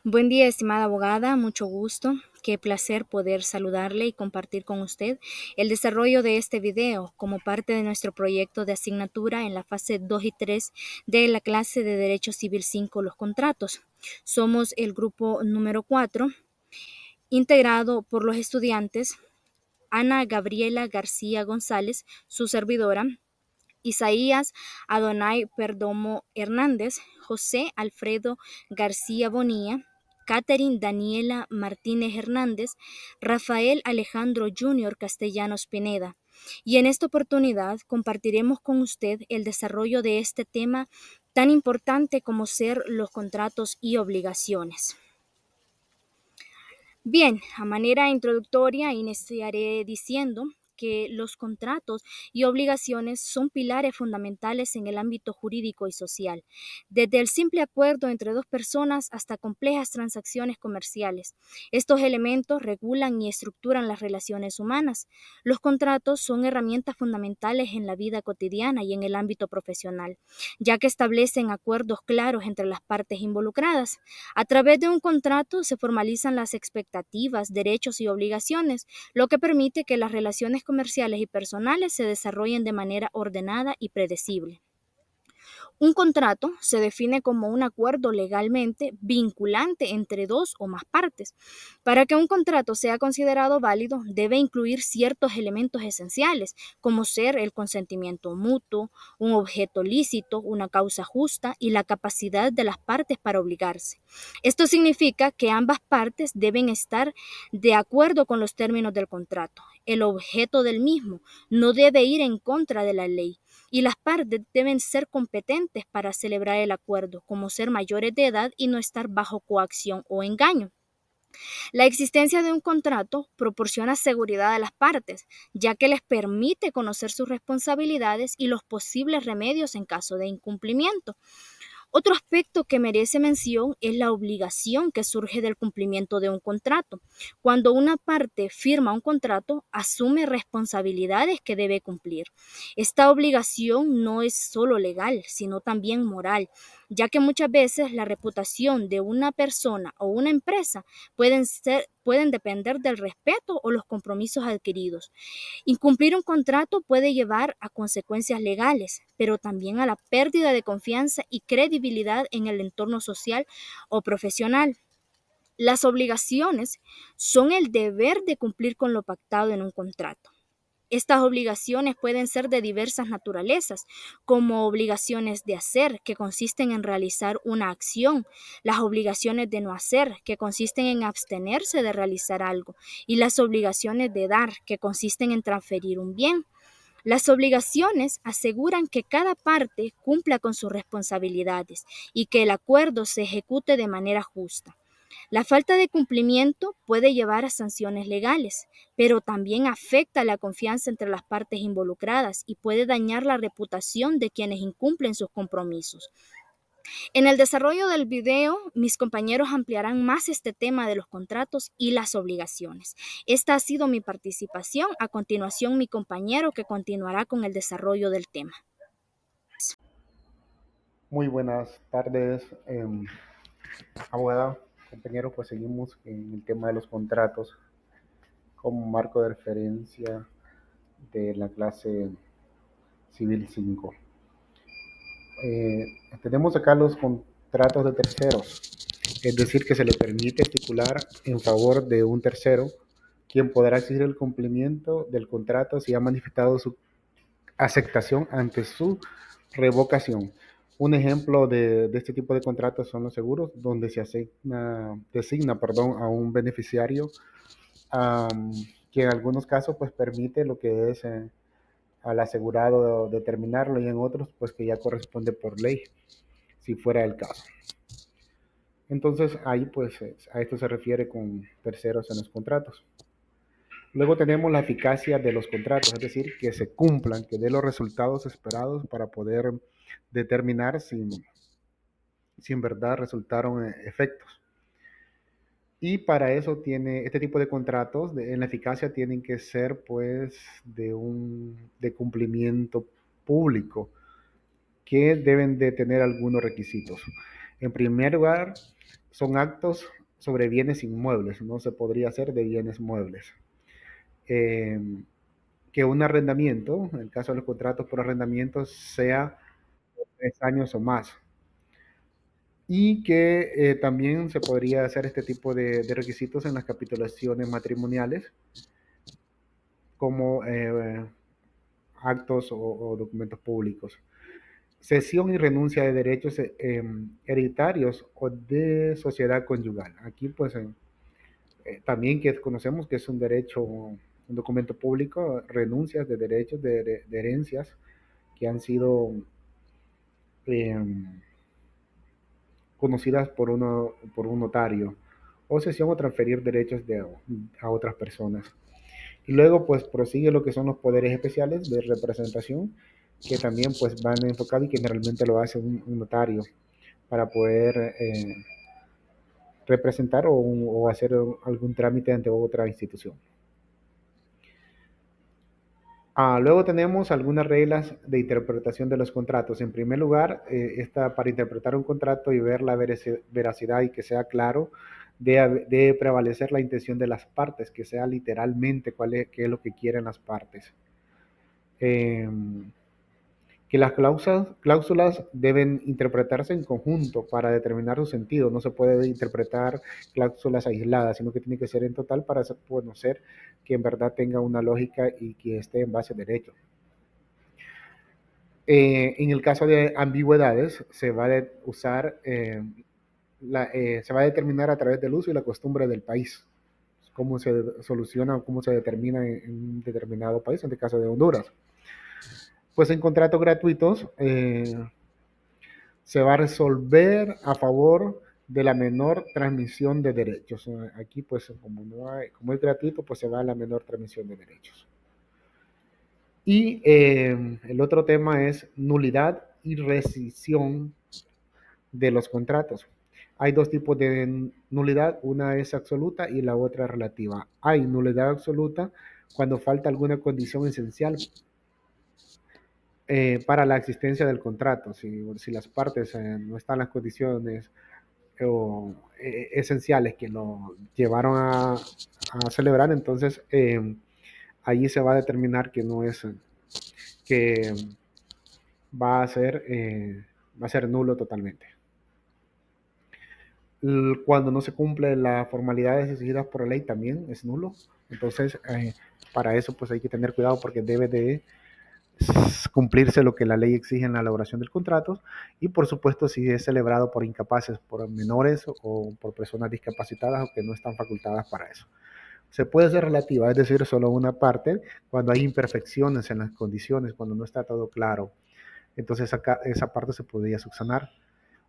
Buen día, estimada abogada, mucho gusto. Qué placer poder saludarle y compartir con usted el desarrollo de este video como parte de nuestro proyecto de asignatura en la fase 2 y 3 de la clase de Derecho Civil 5, los contratos. Somos el grupo número 4, integrado por los estudiantes Ana Gabriela García González, su servidora, Isaías Adonai Perdomo Hernández, José Alfredo García Bonilla, Catherine Daniela Martínez Hernández, Rafael Alejandro Junior Castellanos Pineda. Y en esta oportunidad compartiremos con usted el desarrollo de este tema tan importante como ser los contratos y obligaciones. Bien, a manera introductoria iniciaré diciendo que los contratos y obligaciones son pilares fundamentales en el ámbito jurídico y social, desde el simple acuerdo entre dos personas hasta complejas transacciones comerciales. Estos elementos regulan y estructuran las relaciones humanas. Los contratos son herramientas fundamentales en la vida cotidiana y en el ámbito profesional, ya que establecen acuerdos claros entre las partes involucradas. A través de un contrato se formalizan las expectativas, derechos y obligaciones, lo que permite que las relaciones comerciales y personales se desarrollen de manera ordenada y predecible. Un contrato se define como un acuerdo legalmente vinculante entre dos o más partes. Para que un contrato sea considerado válido, debe incluir ciertos elementos esenciales, como ser el consentimiento mutuo, un objeto lícito, una causa justa y la capacidad de las partes para obligarse. Esto significa que ambas partes deben estar de acuerdo con los términos del contrato. El objeto del mismo no debe ir en contra de la ley y las partes deben ser competentes para celebrar el acuerdo, como ser mayores de edad y no estar bajo coacción o engaño. La existencia de un contrato proporciona seguridad a las partes, ya que les permite conocer sus responsabilidades y los posibles remedios en caso de incumplimiento. Otro aspecto que merece mención es la obligación que surge del cumplimiento de un contrato. Cuando una parte firma un contrato, asume responsabilidades que debe cumplir. Esta obligación no es solo legal, sino también moral, ya que muchas veces la reputación de una persona o una empresa pueden depender del respeto o los compromisos adquiridos. Incumplir un contrato puede llevar a consecuencias legales, pero también a la pérdida de confianza y credibilidad en el entorno social o profesional. Las obligaciones son el deber de cumplir con lo pactado en un contrato. Estas obligaciones pueden ser de diversas naturalezas, como obligaciones de hacer, que consisten en realizar una acción, las obligaciones de no hacer, que consisten en abstenerse de realizar algo, y las obligaciones de dar, que consisten en transferir un bien. Las obligaciones aseguran que cada parte cumpla con sus responsabilidades y que el acuerdo se ejecute de manera justa. La falta de cumplimiento puede llevar a sanciones legales, pero también afecta la confianza entre las partes involucradas y puede dañar la reputación de quienes incumplen sus compromisos. En el desarrollo del video, mis compañeros ampliarán más este tema de los contratos y las obligaciones. Esta ha sido mi participación. A continuación, mi compañero que continuará con el desarrollo del tema. Muy buenas tardes, abogada, compañeros. Pues seguimos en el tema de los contratos como marco de referencia de la clase Civil 5. Tenemos acá los contratos de terceros, es decir, que se le permite estipular en favor de un tercero, quien podrá exigir el cumplimiento del contrato si ha manifestado su aceptación ante su revocación. Un ejemplo de este tipo de contratos son los seguros, donde se designa a un beneficiario, que en algunos casos pues permite lo que es al asegurado determinarlo, y en otros pues que ya corresponde por ley, si fuera el caso. Entonces ahí pues a esto se refiere con terceros en los contratos. Luego tenemos la eficacia de los contratos, es decir, que se cumplan, que dé los resultados esperados para poder determinar si en verdad resultaron efectos. Y para eso tiene este tipo de contratos, en la eficacia tienen que ser pues de cumplimiento público, que deben de tener algunos requisitos. En primer lugar, son actos sobre bienes inmuebles, no se podría hacer de bienes muebles. Eh, que un arrendamiento, en el caso de los contratos por arrendamiento, sea 3 años o más. Y que también se podría hacer este tipo de requisitos en las capitulaciones matrimoniales, como actos o documentos públicos. Cesión y renuncia de derechos hereditarios o de sociedad conyugal. Aquí pues también que conocemos que es un derecho, un documento público, renuncias de derechos de herencias que han sido eh, conocidas por un notario, o cesión o transferir derechos a otras personas. Y luego pues prosigue lo que son los poderes especiales de representación, que también pues van enfocados y que generalmente lo hace un notario para poder representar o hacer algún trámite ante otra institución. Luego tenemos algunas reglas de interpretación de los contratos. En primer lugar, para interpretar un contrato y ver la veracidad y que sea claro, debe prevalecer la intención de las partes, que sea literalmente qué es lo que quieren las partes. Eh, que las cláusulas deben interpretarse en conjunto para determinar su sentido. No se puede interpretar cláusulas aisladas, sino que tiene que ser en total para conocer que en verdad tenga una lógica y que esté en base a derecho. En el caso de ambigüedades, se va a usar, se va a determinar a través del uso y la costumbre del país, cómo se soluciona o cómo se determina en un determinado país, en el caso de Honduras. Pues en contratos gratuitos se va a resolver a favor de la menor transmisión de derechos. Aquí, pues, como es gratuito, pues se va a la menor transmisión de derechos. Y el otro tema es nulidad y rescisión de los contratos. Hay dos tipos de nulidad, una es absoluta y la otra relativa. Hay nulidad absoluta cuando falta alguna condición esencial para la existencia del contrato. Si las partes no están las condiciones esenciales que lo llevaron a celebrar, entonces allí se va a determinar que no es, que va a ser nulo totalmente. Cuando no se cumple las formalidades exigidas por la ley también es nulo. Entonces, para eso pues hay que tener cuidado porque debe de cumplirse lo que la ley exige en la elaboración del contrato y por supuesto si es celebrado por incapaces, por menores o por personas discapacitadas o que no están facultadas para eso. Se puede ser relativa, es decir, solo una parte cuando hay imperfecciones en las condiciones, cuando no está todo claro. Entonces esa parte se podría subsanar.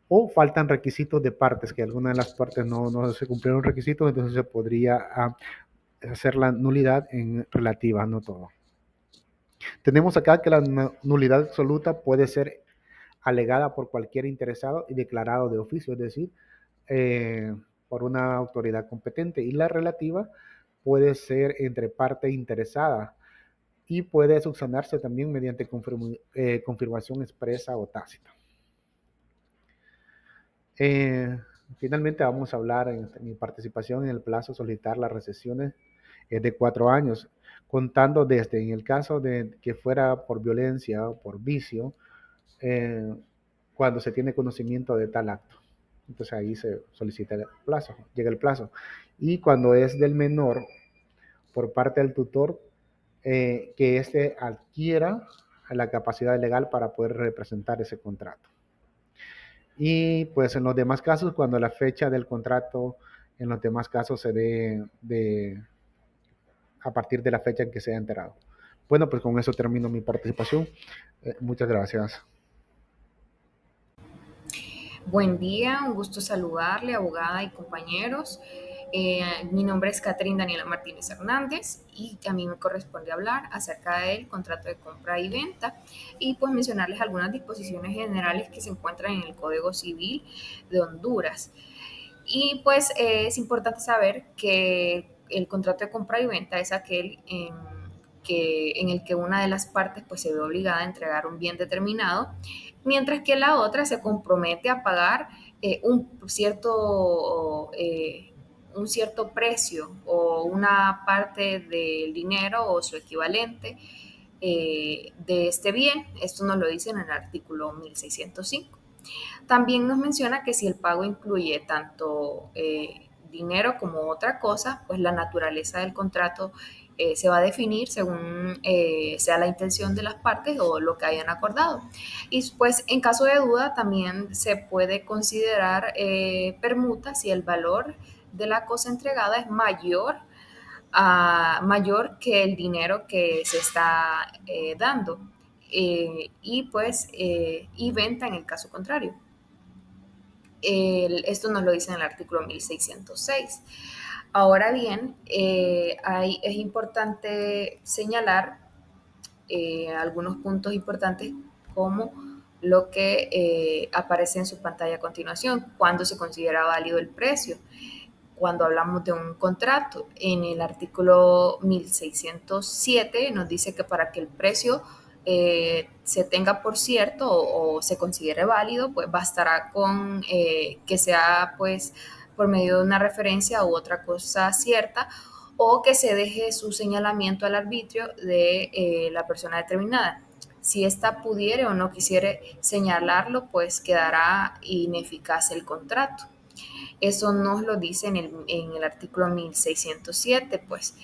O faltan requisitos de partes, que alguna de las partes no se cumplieron requisitos, entonces se podría hacer la nulidad en relativa, no todo. Tenemos acá que la nulidad absoluta puede ser alegada por cualquier interesado y declarado de oficio, es decir, por una autoridad competente. Y la relativa puede ser entre parte interesada y puede subsanarse también mediante confirmación expresa o tácita. Finalmente vamos a hablar en mi participación en el plazo solicitar las recesiones de 4 años, contando desde en el caso de que fuera por violencia o por vicio, cuando se tiene conocimiento de tal acto. Entonces ahí se solicita el plazo, llega el plazo. Y cuando es del menor, por parte del tutor, que éste adquiera la capacidad legal para poder representar ese contrato. Y pues en los demás casos, cuando la fecha del contrato en los demás casos se dé a partir de la fecha en que se ha enterado. Bueno, pues con eso termino mi participación. Muchas gracias. Buen día, un gusto saludarle, abogada y compañeros. Mi nombre es Catherine Daniela Martínez Hernández y a mí me corresponde hablar acerca del contrato de compra y venta y pues mencionarles algunas disposiciones generales que se encuentran en el Código Civil de Honduras. Y pues es importante saber que el contrato de compra y venta es aquel en el que una de las partes pues se ve obligada a entregar un bien determinado, mientras que la otra se compromete a pagar un cierto precio o una parte del dinero o su equivalente de este bien. Esto nos lo dice en el artículo 1605. También nos menciona que si el pago incluye tanto dinero como otra cosa, pues la naturaleza del contrato se va a definir según sea la intención de las partes o lo que hayan acordado. Y pues en caso de duda también se puede considerar permuta si el valor de la cosa entregada es mayor que el dinero que se está dando y venta en el caso contrario. Esto nos lo dice en el artículo 1606. Ahora bien, es importante señalar algunos puntos importantes como lo que aparece en su pantalla a continuación, cuando se considera válido el precio. Cuando hablamos de un contrato, en el artículo 1607 nos dice que para que el precio se tenga por cierto o se considere válido, pues bastará con que sea pues por medio de una referencia u otra cosa cierta o que se deje su señalamiento al arbitrio de la persona determinada. Si ésta pudiere o no quisiere señalarlo, pues quedará ineficaz el contrato. Eso nos lo dice en el artículo 1607, pues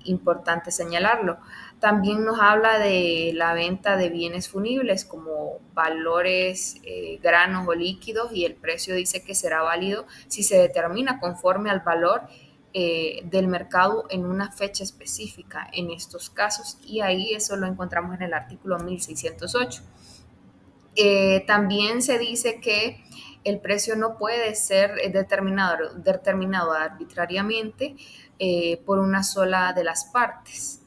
importante señalarlo. También nos habla de la venta de bienes funibles como valores, granos o líquidos, y el precio dice que será válido si se determina conforme al valor del mercado en una fecha específica en estos casos, y ahí eso lo encontramos en el artículo 1608. También se dice que el precio no puede ser determinado arbitrariamente por una sola de las partes.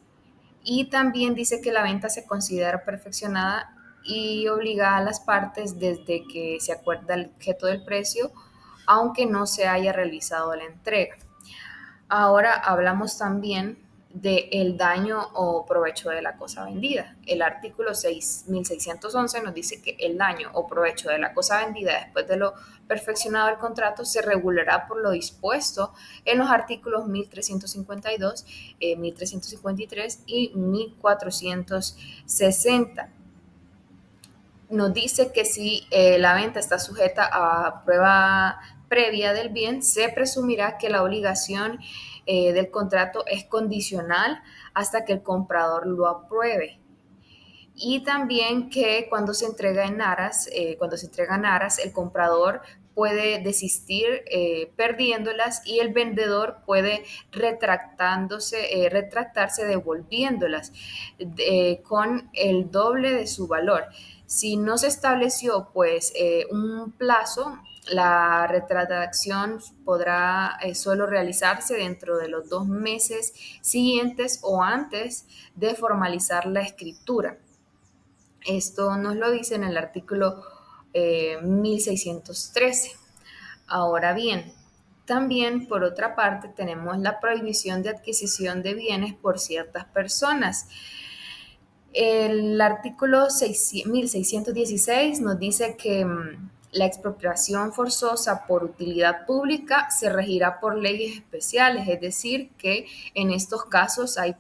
Y también dice que la venta se considera perfeccionada y obliga a las partes desde que se acuerda el objeto del precio, aunque no se haya realizado la entrega. Ahora hablamos también del daño o provecho de la cosa vendida. El artículo 1611 nos dice que el daño o provecho de la cosa vendida después de lo perfeccionado del contrato se regulará por lo dispuesto en los artículos 1352, 1353 y 1460. Nos dice que si la venta está sujeta a prueba previa del bien, se presumirá que la obligación del contrato es condicional hasta que el comprador lo apruebe. Y también que cuando se entrega en aras, el comprador puede desistir perdiéndolas y el vendedor puede retractarse devolviéndolas con el doble de su valor. Si no se estableció pues un plazo, la retractación podrá solo realizarse dentro de los 2 meses siguientes o antes de formalizar la escritura. Esto nos lo dice en el artículo 1613. Ahora bien, también por otra parte tenemos la prohibición de adquisición de bienes por ciertas personas. El artículo 1616 nos dice que la expropiación forzosa por utilidad pública se regirá por leyes especiales, es decir, que en estos casos hay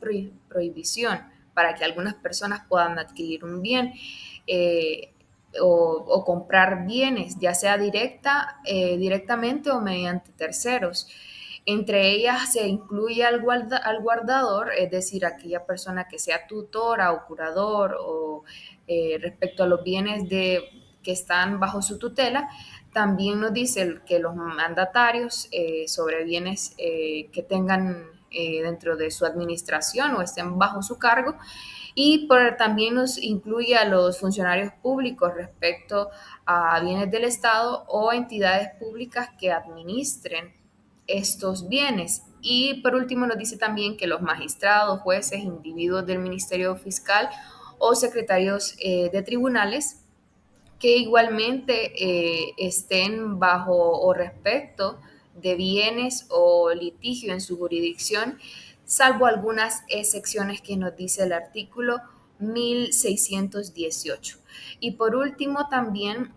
prohibición para que algunas personas puedan adquirir un bien o comprar bienes, ya sea directamente o mediante terceros. Entre ellas se incluye al guardador, es decir, aquella persona que sea tutora o curador o respecto a los bienes que están bajo su tutela. También nos dice que los mandatarios sobre bienes que tengan dentro de su administración o estén bajo su cargo, y también nos incluye a los funcionarios públicos respecto a bienes del Estado o entidades públicas que administren estos bienes. Y por último nos dice también que los magistrados, jueces, individuos del Ministerio Fiscal o secretarios de tribunales que igualmente estén bajo o respecto de bienes o litigio en su jurisdicción, salvo algunas excepciones que nos dice el artículo 1618. Y por último también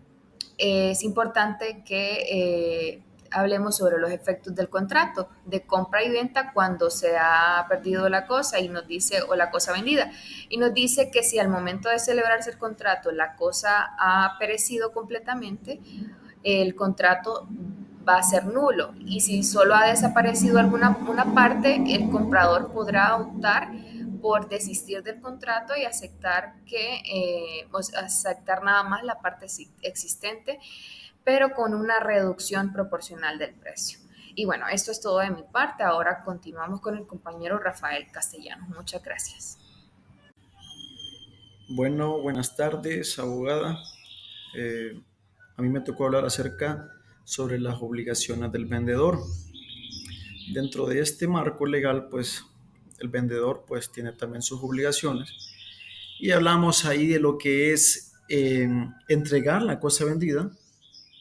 es importante que hablemos sobre los efectos del contrato de compra y venta cuando se ha perdido la cosa y nos dice, o la cosa vendida, y nos dice que si al momento de celebrarse el contrato la cosa ha perecido completamente, el contrato va a ser nulo, y si solo ha desaparecido una parte, el comprador podrá optar por desistir del contrato y aceptar nada más la parte existente, pero con una reducción proporcional del precio. Y bueno, esto es todo de mi parte. Ahora continuamos con el compañero Rafael Castellanos. Muchas gracias. Bueno, buenas tardes, abogada. Eh, a mí me tocó hablar acerca sobre las obligaciones del vendedor. Dentro de este marco legal, pues el vendedor pues tiene también sus obligaciones y hablamos ahí de lo que es entregar la cosa vendida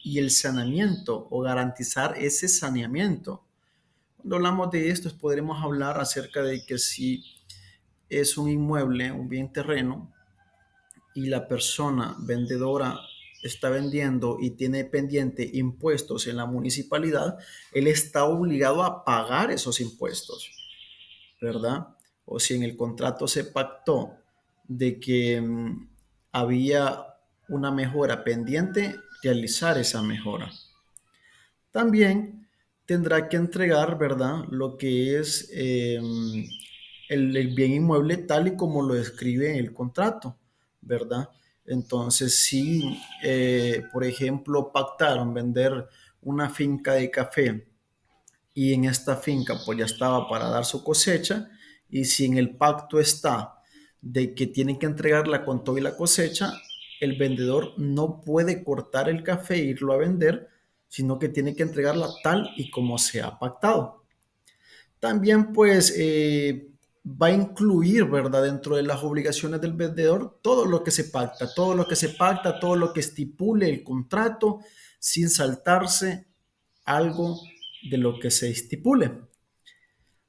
y el saneamiento o garantizar ese saneamiento. Cuando hablamos de esto, podremos hablar acerca de que si es un inmueble, un bien terreno, y la persona vendedora está vendiendo y tiene pendiente impuestos en la municipalidad, él está obligado a pagar esos impuestos, ¿verdad? O si en el contrato se pactó de que había una mejora pendiente, realizar esa mejora. También tendrá que entregar, ¿verdad? Lo que es el bien inmueble tal y como lo describe el contrato, ¿verdad? Entonces, si, por ejemplo, pactaron vender una finca de café y en esta finca pues ya estaba para dar su cosecha, y si en el pacto está de que tienen que entregarla con todo y la cosecha, el vendedor no puede cortar el café e irlo a vender, sino que tiene que entregarla tal y como se ha pactado. También pues va a incluir, ¿verdad? Dentro de las obligaciones del vendedor todo lo que se pacta, todo lo que se pacta, todo lo que estipule el contrato sin saltarse algo de lo que se estipule.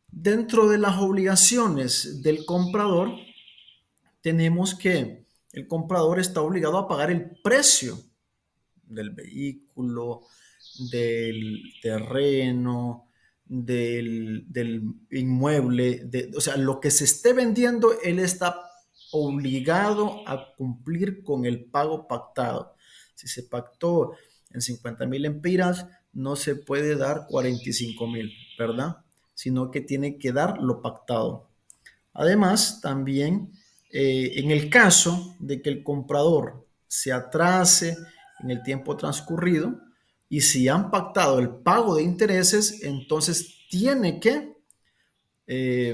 Dentro de las obligaciones del comprador, tenemos que el comprador está obligado a pagar el precio del vehículo, del terreno, del inmueble, o sea, lo que se esté vendiendo, él está obligado a cumplir con el pago pactado. Si se pactó en 50,000 empiras, no se puede dar 45,000, ¿verdad? Sino que tiene que dar lo pactado. Además, también en el caso de que el comprador se atrase en el tiempo transcurrido y si han pactado el pago de intereses, entonces tiene que eh,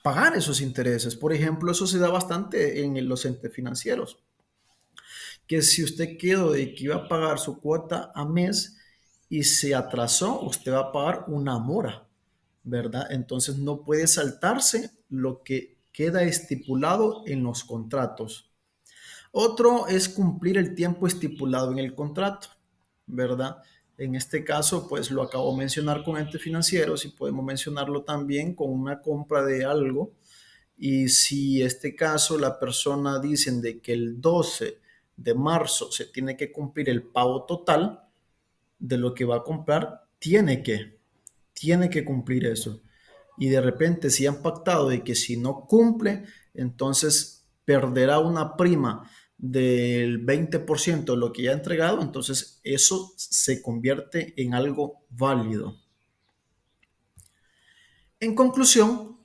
pagar esos intereses. Por ejemplo, eso se da bastante en los entes financieros, que si usted quedó de que iba a pagar su cuota a mes y se atrasó, usted va a pagar una mora, ¿verdad? Entonces no puede saltarse lo que queda estipulado en los contratos. Otro es cumplir el tiempo estipulado en el contrato, ¿verdad? En este caso, pues lo acabo de mencionar con entes financieros y podemos mencionarlo también con una compra de algo. Y si este caso la persona dicen de que el 12 de marzo se tiene que cumplir el pago total de lo que va a comprar, tiene que cumplir eso. Y de repente si han pactado de que si no cumple, entonces perderá una prima del 20% de lo que ya ha entregado, entonces eso se convierte en algo válido. En conclusión,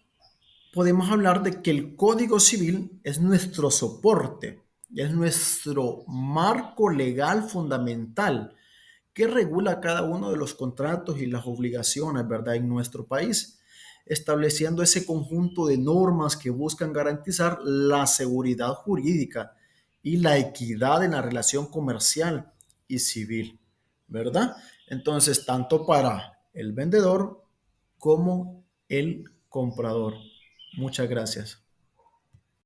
podemos hablar de que el Código Civil es nuestro soporte, es nuestro marco legal fundamental que regula cada uno de los contratos y las obligaciones, ¿verdad? En nuestro país, estableciendo ese conjunto de normas que buscan garantizar la seguridad jurídica y la equidad en la relación comercial y civil, ¿verdad? Entonces, tanto para el vendedor como el comprador. Muchas gracias.